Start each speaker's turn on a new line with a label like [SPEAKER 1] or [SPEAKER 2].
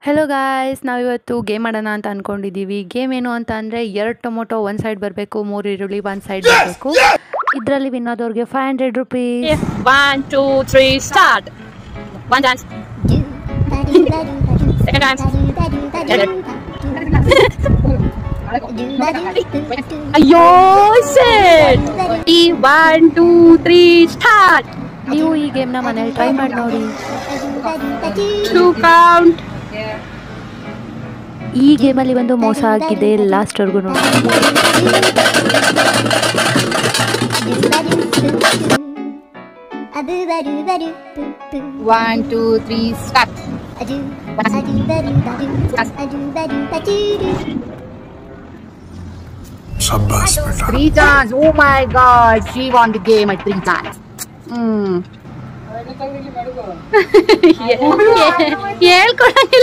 [SPEAKER 1] Hello guys, ನಾವಿವತ್ತು game ಆಡೋಣ ಅಂತ ಅಂದ್ಕೊಂಡಿದ್ದೀವಿ. ಗೇಮ್ ಏನು ಅಂತ ಅಂದರೆ 2 ಟೊಮೊಟೊ ಒಂದು ಸೈಡ್ ಬರಬೇಕು, 3 ಈರುಳ್ಳಿ ಒಂದು ಸೈಡ್ ಬರಬೇಕು. ಇದರಲ್ಲಿ ವಿನ್ ಆದವ್ರಿಗೆ 500 rupees.
[SPEAKER 2] 1 2 3 start. One dance. Second dance. ಅಯ್ಯೋ ಶit. 1 2 3 ಸ್ಟಾರ್ಟ್.
[SPEAKER 1] ನೀವು ಈ ಗೇಮ್ನ ಮನೇಲಿ ಟ್ರೈ ಮಾಡಿ ನೋಡಿ.
[SPEAKER 2] 2 count.
[SPEAKER 1] ಈ ಗೇಮಲ್ಲಿ ಒಂದು ಮೋಸ ಆಗಿದೆ, ಲಾಸ್ಟ್ವರೆಗೂ ನೋಡಿ.
[SPEAKER 2] 1 2 3 start.
[SPEAKER 3] Shabbas beta.
[SPEAKER 2] 3 times. Oh my god, she won the game at 3 times. ಹೇಳ್ಕೊಡಂಗಿಲ್ಲ.